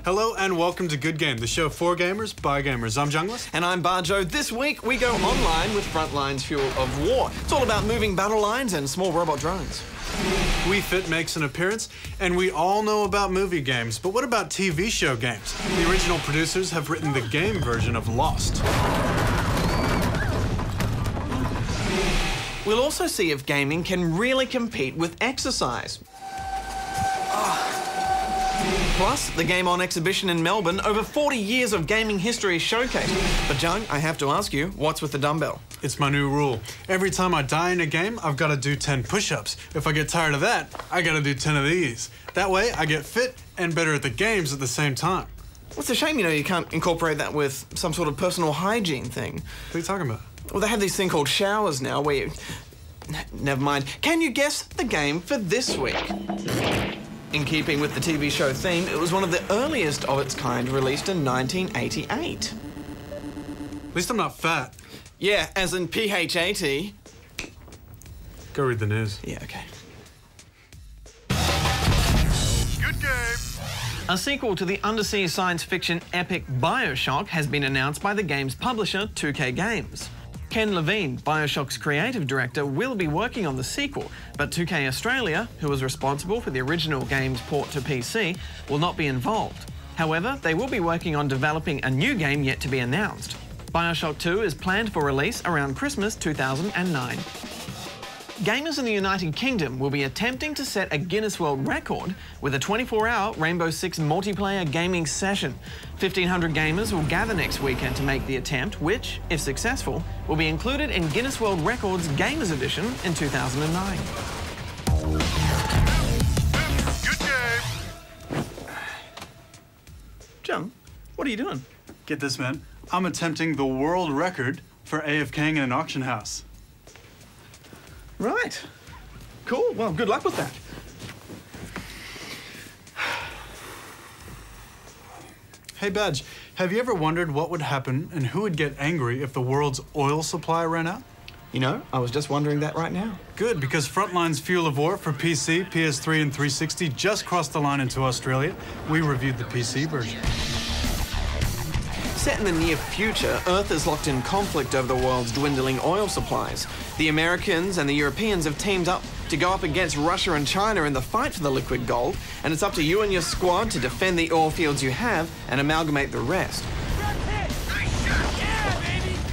Hello and welcome to Good Game, the show for gamers, by gamers. I'm Junglist. And I'm Bajo. This week we go online with Frontlines Fuel of War. It's all about moving battle lines and small robot drones. Wii Fit makes an appearance, and we all know about movie games, but what about TV show games? The original producers have written the game version of Lost. We'll also see if gaming can really compete with exercise. Plus, the game on exhibition in Melbourne, over 40 years of gaming history showcased. But Jung, I have to ask you, what's with the dumbbell? It's my new rule. Every time I die in a game, I've got to do 10 push-ups. If I get tired of that, I got to do 10 of these. That way, I get fit and better at the games at the same time. Well, it's a shame, you can't incorporate that with some sort of personal hygiene thing. What are you talking about? Well, they have these thing called showers now where you... Never mind. Can you guess the game for this week? In keeping with the TV show theme, it was one of the earliest of its kind, released in 1988. At least I'm not fat. Yeah, as in PHAT. Go read the news. Yeah, okay. Good game. A sequel to the undersea science fiction epic BioShock has been announced by the game's publisher, 2K Games. Ken Levine, BioShock's creative director, will be working on the sequel, but 2K Australia, who was responsible for the original game's port to PC, will not be involved. However, they will be working on developing a new game yet to be announced. BioShock 2 is planned for release around Christmas 2009. Gamers in the United Kingdom will be attempting to set a Guinness World Record with a 24-hour Rainbow Six multiplayer gaming session. 1,500 gamers will gather next weekend to make the attempt, which, if successful, will be included in Guinness World Records Gamers Edition in 2009. Good game. Jung, what are you doing? Get this, man. I'm attempting the world record for AFKing in an auction house. Right. Cool. Well, good luck with that. Hey, Badge, have you ever wondered what would happen and who would get angry if the world's oil supply ran out? I was just wondering that right now. Good, because Frontline's Fuel of War for PC, PS3, and 360 just crossed the line into Australia. We reviewed the PC version. Set in the near future, Earth is locked in conflict over the world's dwindling oil supplies. The Americans and the Europeans have teamed up to go up against Russia and China in the fight for the liquid gold, and it's up to you and your squad to defend the oil fields you have and amalgamate the rest.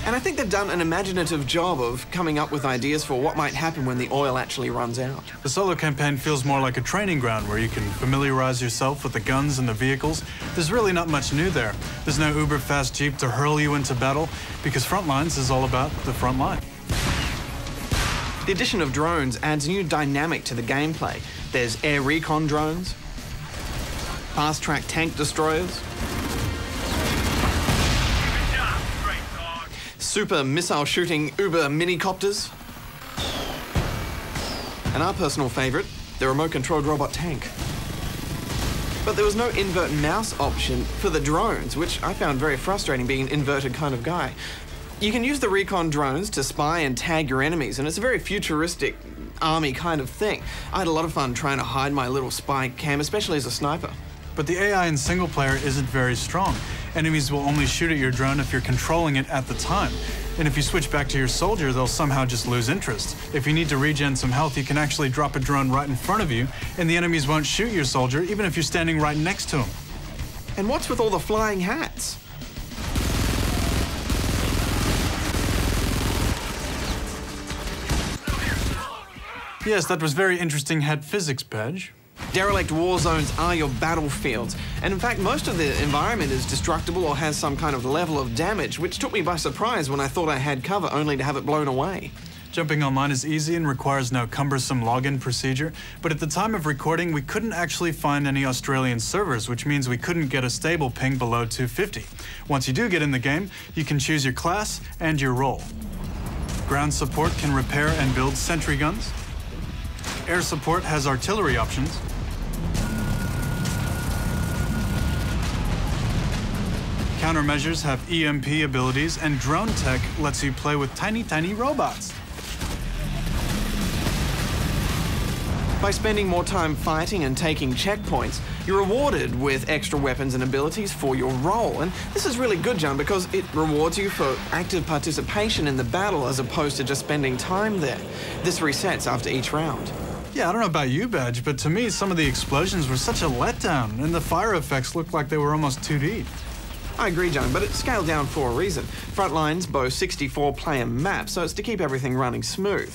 And I think they've done an imaginative job of coming up with ideas for what might happen when the oil actually runs out. The solo campaign feels more like a training ground where you can familiarize yourself with the guns and the vehicles. There's really not much new there. There's no uber-fast Jeep to hurl you into battle, because Frontlines is all about the front line. The addition of drones adds new dynamic to the gameplay. There's air recon drones, fast-track tank destroyers, super missile-shooting Uber minicopters, and our personal favourite, the remote-controlled robot tank. But there was no invert mouse option for the drones, which I found very frustrating, being an inverted kind of guy. You can use the recon drones to spy and tag your enemies, and it's a very futuristic army kind of thing. I had a lot of fun trying to hide my little spy cam, especially as a sniper. But the AI in single player isn't very strong. Enemies will only shoot at your drone if you're controlling it at the time. And if you switch back to your soldier, they'll somehow just lose interest. If you need to regen some health, you can actually drop a drone right in front of you, and the enemies won't shoot your soldier, even if you're standing right next to him. And what's with all the flying hats? Yes, that was very interesting hat physics, Badge. Derelict war zones are your battlefields, and in fact most of the environment is destructible or has some kind of level of damage, which took me by surprise when I thought I had cover only to have it blown away. Jumping online is easy and requires no cumbersome login procedure, but at the time of recording we couldn't actually find any Australian servers, which means we couldn't get a stable ping below 250. Once you do get in the game, you can choose your class and your role. Ground support can repair and build sentry guns. Air support has artillery options. Countermeasures have EMP abilities, and drone tech lets you play with tiny robots. By spending more time fighting and taking checkpoints, you're rewarded with extra weapons and abilities for your role. And this is really good, Jung, because it rewards you for active participation in the battle as opposed to just spending time there. This resets after each round. Yeah, I don't know about you, Badge, but to me, some of the explosions were such a letdown, and the fire effects looked like they were almost 2D. I agree, Jung, but it's scaled down for a reason. Frontlines boast 64-player maps, so it's to keep everything running smooth.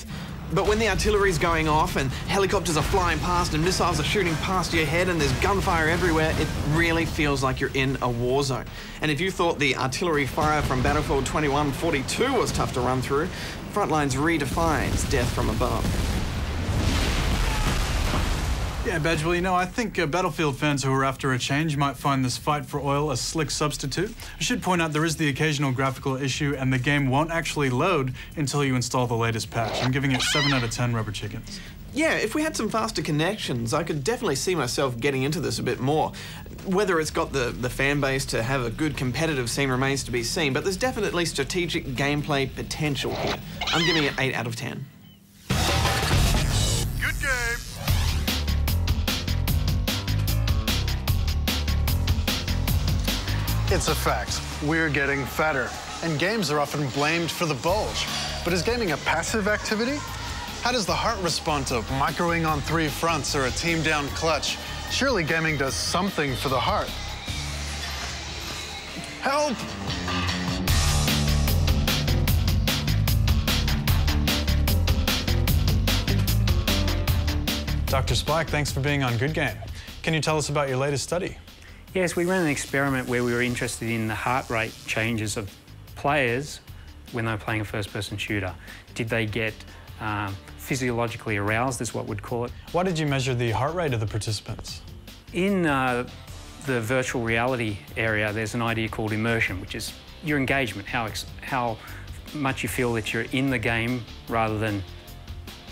But when the artillery's going off and helicopters are flying past and missiles are shooting past your head and there's gunfire everywhere, it really feels like you're in a war zone. And if you thought the artillery fire from Battlefield 2142 was tough to run through, Frontlines redefines death from above. Yeah, Badge, well, you know, I think Battlefield fans who are after a change might find this fight for oil a slick substitute. I should point out there is the occasional graphical issue, and the game won't actually load until you install the latest patch. I'm giving it 7 out of 10 rubber chickens. Yeah, if we had some faster connections, I could definitely see myself getting into this a bit more. Whether it's got the fan base to have a good competitive scene remains to be seen, but there's definitely strategic gameplay potential here. I'm giving it 8 out of 10. Good game. It's a fact. We're getting fatter, and games are often blamed for the bulge. But is gaming a passive activity? How does the heart respond to microing on 3 fronts or a team down clutch? Surely gaming does something for the heart. Help! Dr. Spike, thanks for being on Good Game. Can you tell us about your latest study? Yes, we ran an experiment where we were interested in the heart rate changes of players when they were playing a first-person shooter. Did they get physiologically aroused, is what we'd call it. Why did you measure the heart rate of the participants? In the virtual reality area, there's an idea called immersion, which is your engagement, how much you feel that you're in the game rather than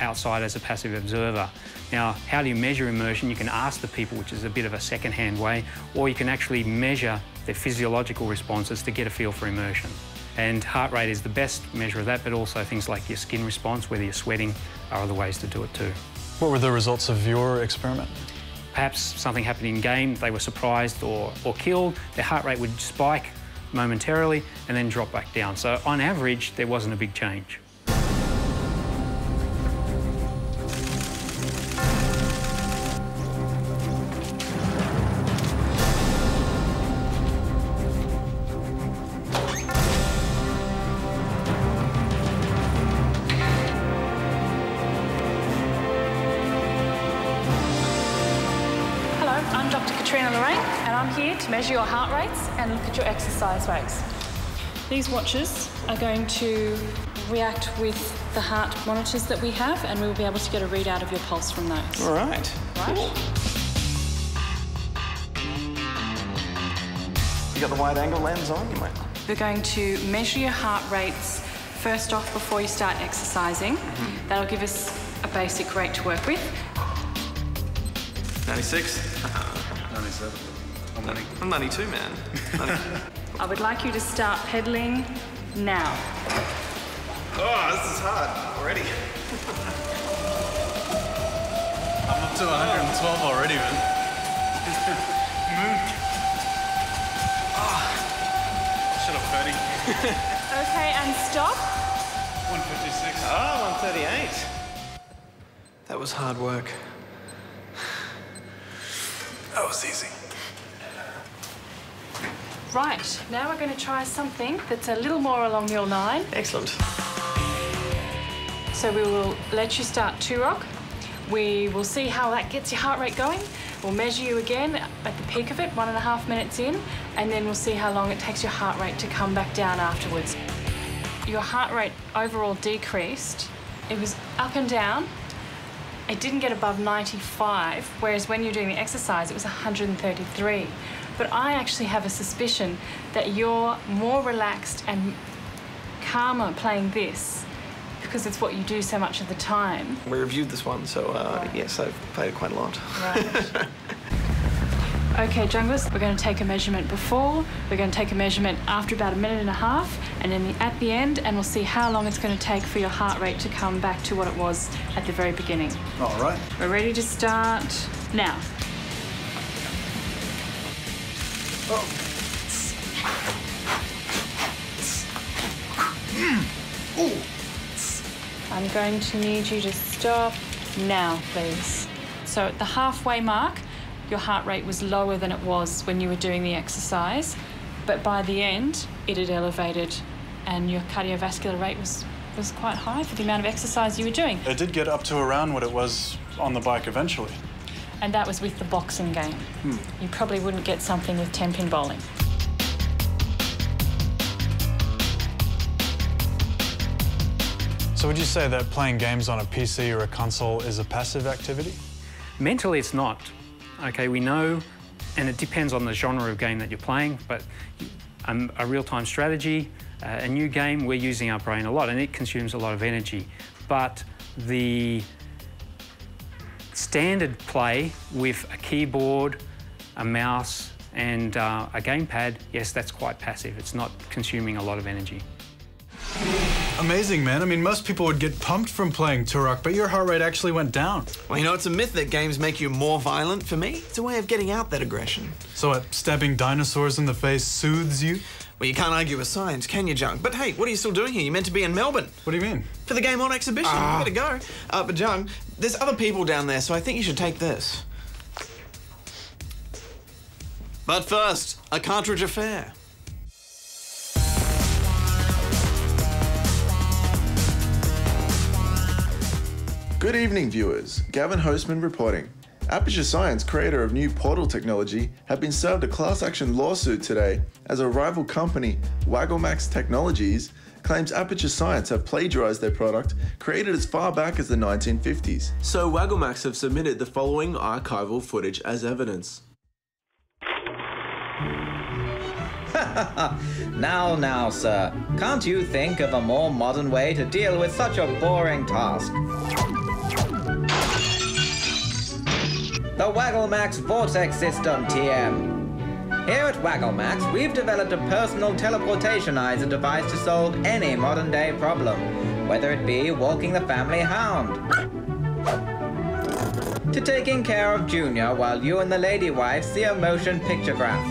outside as a passive observer. Now, how do you measure immersion? You can ask the people, which is a bit of a second-hand way, or you can actually measure their physiological responses to get a feel for immersion. And heart rate is the best measure of that, but also things like your skin response, whether you're sweating, are other ways to do it too. What were the results of your experiment? Perhaps something happened in game, they were surprised or killed, their heart rate would spike momentarily and then drop back down. So on average, there wasn't a big change. To measure your heart rates and look at your exercise rates. These watches are going to react with the heart monitors that we have, and we'll be able to get a readout of your pulse from those. All right. Right? Cool. You got the wide-angle lens on? You might. We're going to measure your heart rates first off before you start exercising. That'll give us a basic rate to work with. 96. 97. I'm 92, man. I would like you to start pedaling now. Oh, this is hard already. I'm up to 112 already, man. Shut up, Ferdy. Okay, and stop. 156. Ah, 138. That was hard work. That was easy. Right, now we're going to try something that's a little more along your line. Excellent. So we will let you start 2-rock. We will see how that gets your heart rate going. We'll measure you again at the peak of it, 1.5 minutes in, and then we'll see how long it takes your heart rate to come back down afterwards. Your heart rate overall decreased. It was up and down. It didn't get above 95, whereas when you're doing the exercise, it was 133. But I actually have a suspicion that you're more relaxed and calmer playing this because it's what you do so much of the time. We reviewed this one, so yes, I've played it quite a lot. Right. Okay, Junglist, we're going to take a measurement before, we're going to take a measurement after about 1.5 minutes, and then at the end, and we'll see how long it's going to take for your heart rate to come back to what it was at the very beginning. All right. We're ready to start now. Oh. I'm going to need you to stop now, please. So at the halfway mark, your heart rate was lower than it was when you were doing the exercise, but by the end, it had elevated and your cardiovascular rate was quite high for the amount of exercise you were doing. It did get up to around what it was on the bike eventually. And that was with the boxing game. You probably wouldn't get something with 10-pin bowling. So would you say that playing games on a PC or a console is a passive activity? Mentally, it's not. Okay, we know, and it depends on the genre of game that you're playing, but a real-time strategy, a new game, we're using our brain a lot, and it consumes a lot of energy. But the standard play with a keyboard, a mouse, and a gamepad, yes, that's quite passive. It's not consuming a lot of energy. Amazing, man. I mean, most people would get pumped from playing Turok, but your heart rate actually went down. Well, you know, it's a myth that games make you more violent. For me, it's a way of getting out that aggression. So what, stabbing dinosaurs in the face soothes you? Well, you can't argue with science, can you, Jung? But hey, what are you still doing here? You're meant to be in Melbourne. What do you mean? For the Game On exhibition. You better go. But Jung, there's other people down there, so I think you should take this. But first, a cartridge affair. Good evening, viewers. Gavin Hostman reporting. Aperture Science, creator of new portal technology, have been served a class action lawsuit today as a rival company, Wagglemax Technologies, claims Aperture Science have plagiarized their product created as far back as the 1950s. So Wagglemax have submitted the following archival footage as evidence. Now, sir. Can't you think of a more modern way to deal with such a boring task? The Wagglemax Vortex System, TM. Here at Wagglemax, we've developed a personal teleportationizer device to solve any modern-day problem, whether it be walking the family hound, to taking care of Junior while you and the lady wife see a motion picture graph.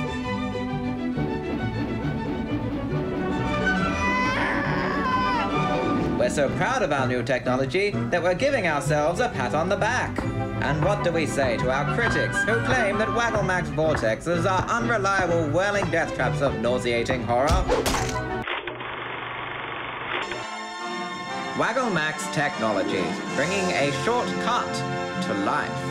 We're so proud of our new technology that we're giving ourselves a pat on the back. And what do we say to our critics who claim that Wagglemax Vortexes are unreliable whirling death traps of nauseating horror? Wagglemax Technologies, bringing a shortcut to life.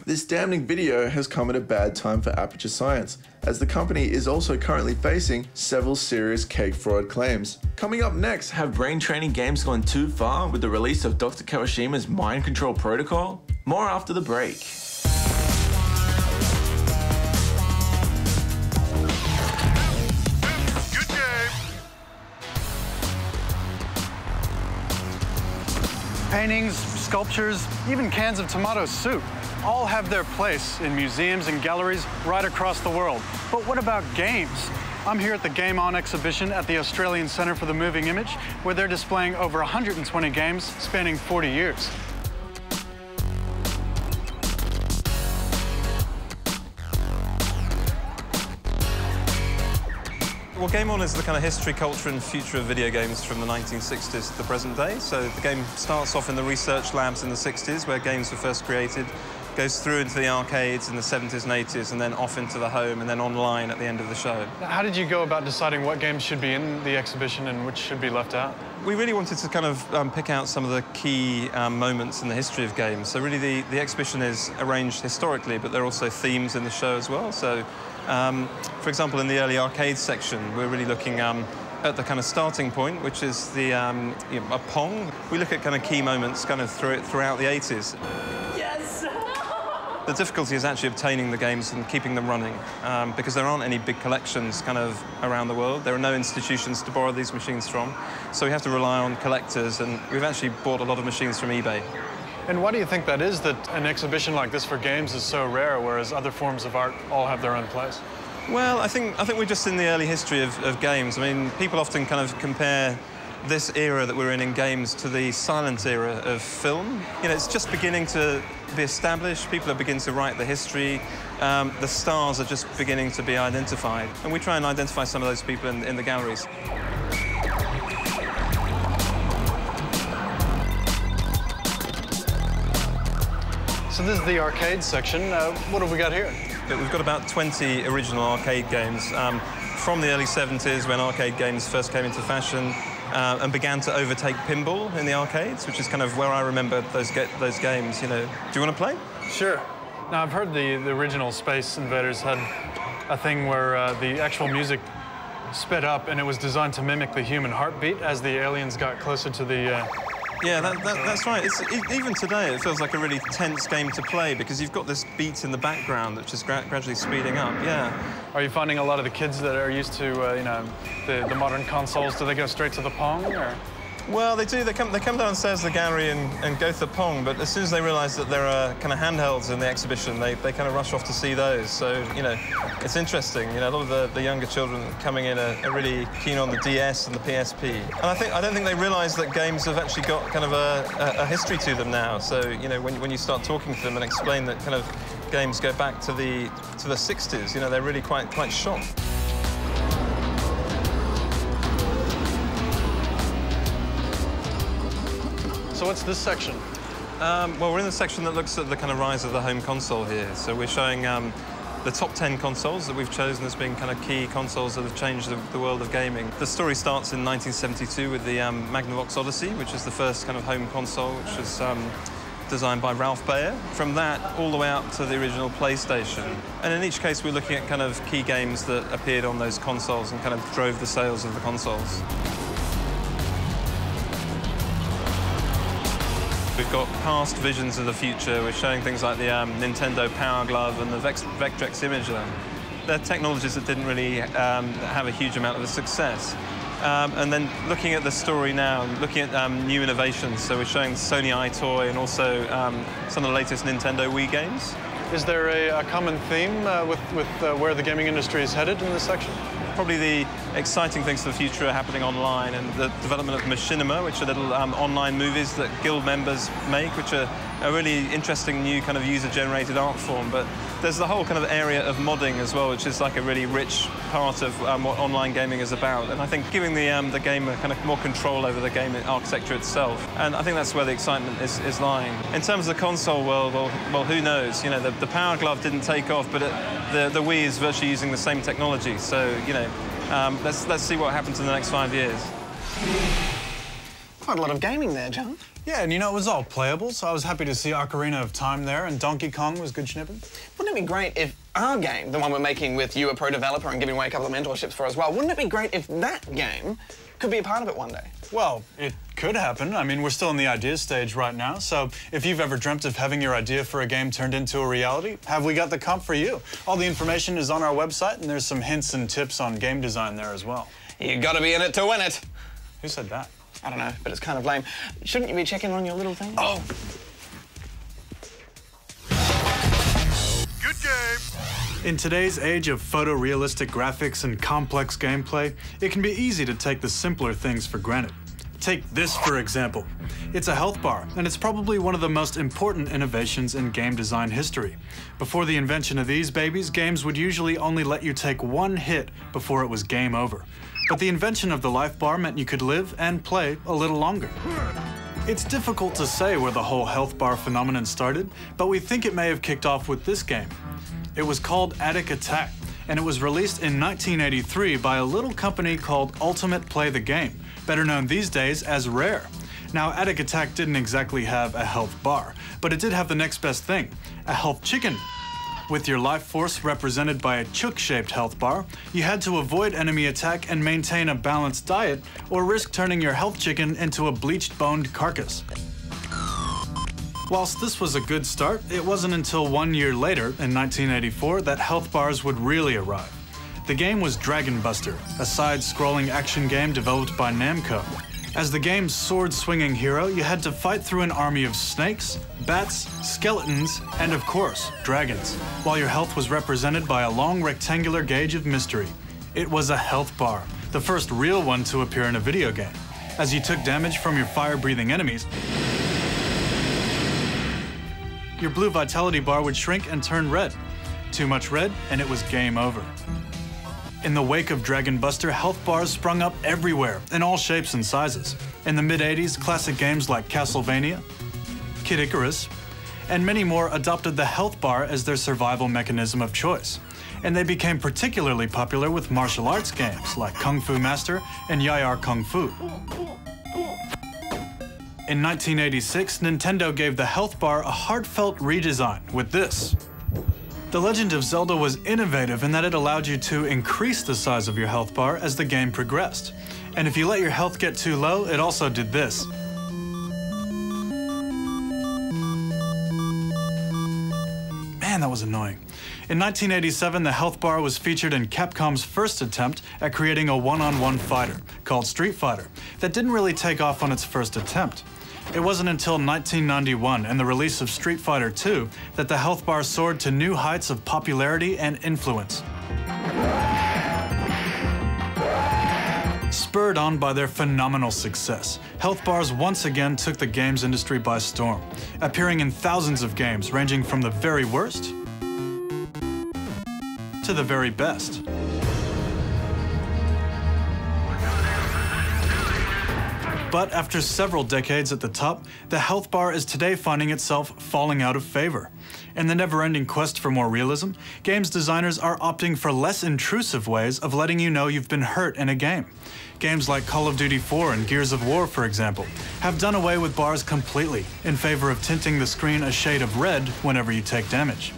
This damning video has come at a bad time for Aperture Science, as the company is also currently facing several serious cake fraud claims. Coming up next, Have brain training games gone too far with the release of Dr. Kawashima's mind control protocol? More after the break. Good game. Paintings, sculptures, even cans of tomato soup all have their place in museums and galleries right across the world. But what about games? I'm here at the Game On exhibition at the Australian Centre for the Moving Image, where they're displaying over 120 games spanning 40 years. Well, Game On is the kind of history, culture and future of video games from the 1960s to the present day. So the game starts off in the research labs in the 60s, where games were first created, goes through into the arcades in the 70s and 80s, and then off into the home, and then online at the end of the show. How did you go about deciding what games should be in the exhibition and which should be left out? We really wanted to kind of pick out some of the key moments in the history of games. So really the exhibition is arranged historically, but there are also themes in the show as well. So, for example, in the early arcade section, we're really looking at the kind of starting point, which is the a Pong. We look at kind of key moments kind of throughout the 80s. The difficulty is actually obtaining the games and keeping them running, because there aren't any big collections kind of around the world. There are no institutions to borrow these machines from, so we have to rely on collectors, and we've actually bought a lot of machines from eBay. And why do you think that is, that an exhibition like this for games is so rare, whereas other forms of art all have their own place? Well, I think we're just in the early history of games. I mean, people often kind of compare this era that we're in games to the silent era of film. You know, it's just beginning to be established. People are beginning to write the history. The stars are just beginning to be identified. And we try and identify some of those people in the galleries. So this is the arcade section. What have we got here? We've got about 20 original arcade games from the early 70s, when arcade games first came into fashion and began to overtake pinball in the arcades, which is kind of where I remember those games. You know, do you want to play? Sure. Now, I've heard the original Space Invaders had a thing where the actual music sped up, and it was designed to mimic the human heartbeat as the aliens got closer to the... Yeah, that's right. Even today, it feels like a really tense game to play because you've got this beat in the background that's just gradually speeding up, yeah. Are you finding a lot of the kids that are used to, you know, the modern consoles, do they go straight to the Pong, or...? Well, they do. They come downstairs to the gallery and go to the Pong, but as soon as they realise that there are kind of handhelds in the exhibition, they kind of rush off to see those. So, you know, it's interesting. You know, a lot of the younger children coming in are really keen on the DS and the PSP. And I don't think they realise that games have actually got kind of a history to them now. So, you know, when you start talking to them and explain that kind of games go back to the 60s, you know, they're really quite shocked. So what's this section? Well, we're in the section that looks at the kind of rise of the home console here. So we're showing the top 10 consoles that we've chosen as being kind of key consoles that have changed the world of gaming. The story starts in 1972 with the Magnavox Odyssey, which is the first kind of home console, which was designed by Ralph Baer. From that, all the way up to the original PlayStation. And in each case, we're looking at kind of key games that appeared on those consoles and kind of drove the sales of the consoles. We've got past visions of the future. We're showing things like the Nintendo Power Glove and the Vectrex Imager. They're technologies that didn't really have a huge amount of success. And then looking at the story now, looking at new innovations. So we're showing the Sony iToy and also some of the latest Nintendo Wii games. Is there a common theme with where the gaming industry is headed in this section? Probably the exciting things for the future are happening online, and the development of machinima, which are little online movies that guild members make, which are a really interesting new kind of user-generated art form. But there's the whole kind of area of modding as well, which is like a really rich part of what online gaming is about. And I think giving the gamer kind of more control over the game architecture itself. And I think that's where the excitement is lying. In terms of the console world, well, who knows? You know, the Power Glove didn't take off, but the Wii is virtually using the same technology. So, you know, let's see what happens in the next 5 years. Quite a lot of gaming there, Jung. Yeah, and you know, it was all playable, so I was happy to see Ocarina of Time there, and Donkey Kong was good schnipping. Wouldn't it be great if our game, the one we're making with you, a pro developer, and giving away a couple of mentorships for as well, wouldn't it be great if that game could be a part of it one day? Well, it could happen. I mean, we're still in the idea stage right now, so if you've ever dreamt of having your idea for a game turned into a reality, have we got the comp for you? All the information is on our website, and there's some hints and tips on game design there as well. You gotta be in it to win it. Who said that? I don't know, but it's kind of lame. Shouldn't you be checking on your little thing? Oh! Good game! In today's age of photorealistic graphics and complex gameplay, it can be easy to take the simpler things for granted. Take this, for example. It's a health bar, and it's probably one of the most important innovations in game design history. Before the invention of these babies, games would usually only let you take one hit before it was game over. But the invention of the life bar meant you could live and play a little longer. It's difficult to say where the whole health bar phenomenon started, but we think it may have kicked off with this game. It was called Attic Attack, and it was released in 1983 by a little company called Ultimate Play the Game, better known these days as Rare. Now, Attic Attack didn't exactly have a health bar, but it did have the next best thing, a health chicken. With your life force represented by a chook-shaped health bar, you had to avoid enemy attack and maintain a balanced diet, or risk turning your health chicken into a bleached-boned carcass. Whilst this was a good start, it wasn't until 1 year later, in 1984, that health bars would really arrive. The game was Dragon Buster, a side-scrolling action game developed by Namco. As the game's sword-swinging hero, you had to fight through an army of snakes, bats, skeletons, and of course, dragons, while your health was represented by a long rectangular gauge of mystery. It was a health bar, the first real one to appear in a video game. As you took damage from your fire-breathing enemies, your blue vitality bar would shrink and turn red. Too much red, and it was game over. In the wake of Dragon Buster, health bars sprung up everywhere, in all shapes and sizes. In the mid-80s, classic games like Castlevania, Kid Icarus, and many more adopted the health bar as their survival mechanism of choice. And they became particularly popular with martial arts games like Kung Fu Master and Yayar Kung Fu. In 1986, Nintendo gave the health bar a heartfelt redesign with this. The Legend of Zelda was innovative in that it allowed you to increase the size of your health bar as the game progressed. And if you let your health get too low, it also did this. Man, that was annoying. In 1987, the health bar was featured in Capcom's first attempt at creating a one-on-one fighter called Street Fighter that didn't really take off on its first attempt. It wasn't until 1991 and the release of Street Fighter II that the health bar soared to new heights of popularity and influence. Spurred on by their phenomenal success, health bars once again took the games industry by storm, appearing in thousands of games ranging from the very worst to the very best. But after several decades at the top, the health bar is today finding itself falling out of favor. In the never-ending quest for more realism, games designers are opting for less intrusive ways of letting you know you've been hurt in a game. Games like Call of Duty 4 and Gears of War, for example, have done away with bars completely in favor of tinting the screen a shade of red whenever you take damage.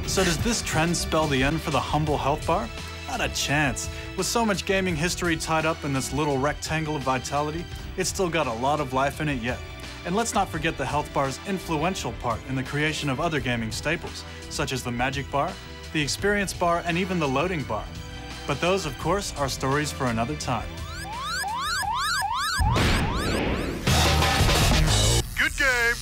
So does this trend spell the end for the humble health bar? Not a chance. With so much gaming history tied up in this little rectangle of vitality, it's still got a lot of life in it yet. And let's not forget the health bar's influential part in the creation of other gaming staples, such as the magic bar, the experience bar, and even the loading bar. But those, of course, are stories for another time. Good game!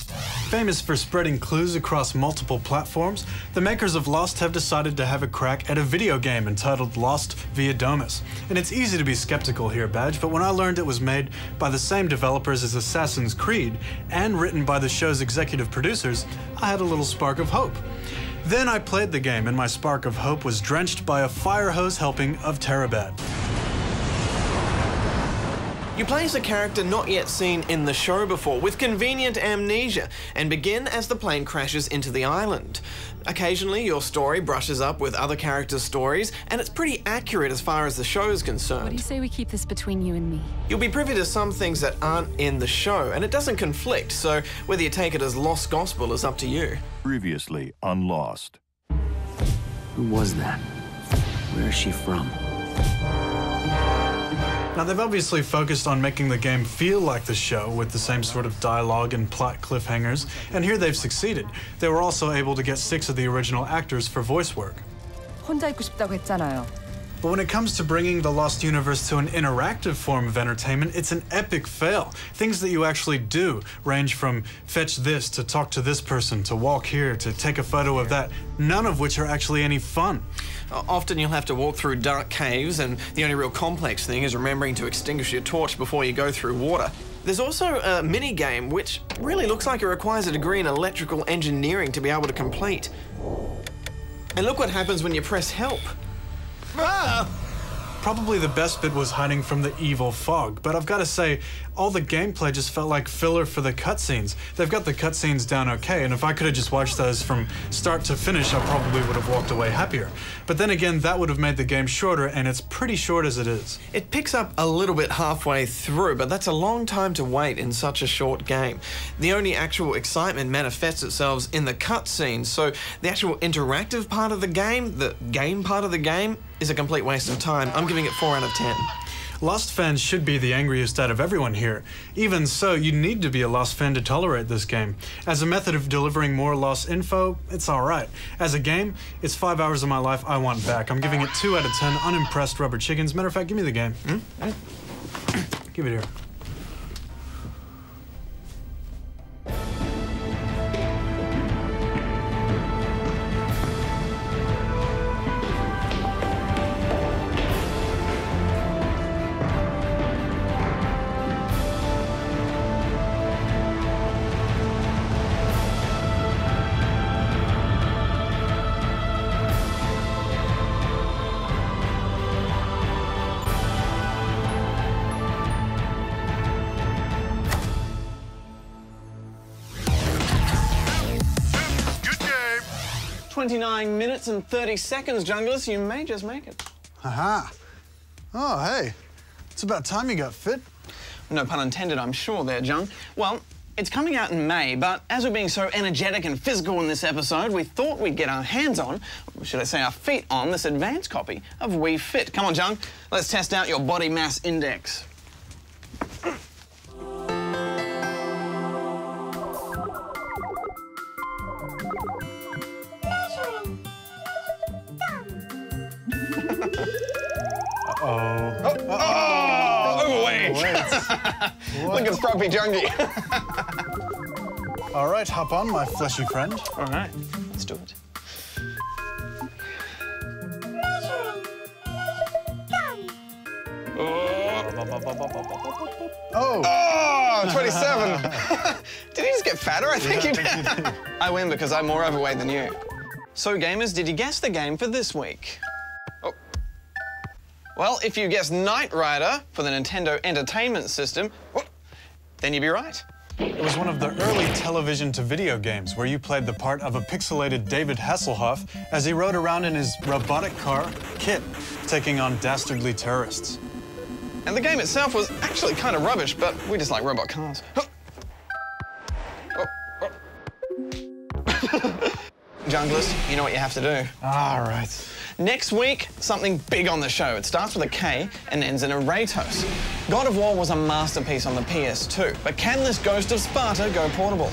Famous for spreading clues across multiple platforms, the makers of Lost have decided to have a crack at a video game entitled Lost via Domus. And it's easy to be skeptical here, Badge, but when I learned it was made by the same developers as Assassin's Creed and written by the show's executive producers, I had a little spark of hope. Then I played the game, and my spark of hope was drenched by a fire hose helping of Terabad. You play as a character not yet seen in the show before, with convenient amnesia, and begin as the plane crashes into the island. Occasionally, your story brushes up with other characters' stories, and it's pretty accurate as far as the show is concerned. What do you say we keep this between you and me? You'll be privy to some things that aren't in the show, and it doesn't conflict, so whether you take it as lost gospel is up to you. Previously on Lost. Who was that? Where is she from? Now, they've obviously focused on making the game feel like the show with the same sort of dialogue and plot cliffhangers, and here they've succeeded. They were also able to get 6 of the original actors for voice work. 혼자 있고 싶다고 했잖아요. But when it comes to bringing the Lost universe to an interactive form of entertainment, it's an epic fail. Things that you actually do range from fetch this, to talk to this person, to walk here, to take a photo of that, none of which are actually any fun. Often you'll have to walk through dark caves, and the only real complex thing is remembering to extinguish your torch before you go through water. There's also a mini-game which really looks like it requires a degree in electrical engineering to be able to complete. And look what happens when you press help. Ah! Probably the best bit was hiding from the evil fog, but I've got to say, all the gameplay just felt like filler for the cutscenes. They've got the cutscenes down okay, and if I could have just watched those from start to finish, I probably would have walked away happier. But then again, that would have made the game shorter, and it's pretty short as it is. It picks up a little bit halfway through, but that's a long time to wait in such a short game. The only actual excitement manifests itself in the cutscenes, so the actual interactive part of the game part of the game, is a complete waste of time. I'm giving it 4 out of 10. Lost fans should be the angriest out of everyone here. Even so, you need to be a Lost fan to tolerate this game. As a method of delivering more Lost info, it's alright. As a game, it's 5 hours of my life I want back. I'm giving it 2 out of 10 unimpressed rubber chickens. Matter of fact, give me the game. Give it here. Good game. 29 minutes and 30 seconds, Junglist. You may just make it. Aha. Oh, hey. It's about time you got fit. No pun intended, I'm sure there, Jung. Well, it's coming out in May, but as we're being so energetic and physical in this episode, we thought we'd get our hands on, or should I say our feet on, this advanced copy of Wii Fit. Come on, Jung, let's test out your body mass index. Overweight! Look at Scrumpy Jungie. All right, hop on, my fleshy friend. All right, let's do it. Oh, 27. Did he just get fatter? I think he did. I win because I'm more overweight than you. So, gamers, did you guess the game for this week? Oh. Well, if you guessed Knight Rider for the Nintendo Entertainment System, then you'd be right. It was one of the early television-to-video games where you played the part of a pixelated David Hasselhoff as he rode around in his robotic car, Kit, taking on dastardly terrorists. And the game itself was actually kind of rubbish, but we just like robot cars. Junglist, you know what you have to do. All right. Next week, something big on the show. It starts with a K and ends in a Ratos. God of War was a masterpiece on the PS2, but can this Ghost of Sparta go portable?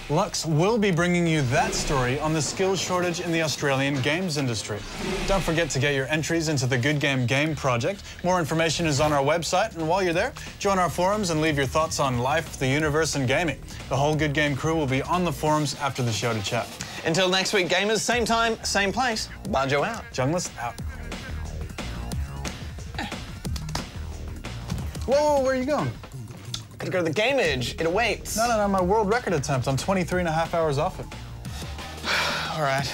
Lux will be bringing you that story on the skills shortage in the Australian games industry. Don't forget to get your entries into the Good Game Game project. More information is on our website, and while you're there, join our forums and leave your thoughts on life, the universe, and gaming. The whole Good Game crew will be on the forums after the show to chat. Until next week, gamers, same time, same place. Bajo out. Junglist out. Whoa, where are you going? Gotta go to the game edge. It awaits. No, my world record attempt. I'm 23.5 hours off it. All right.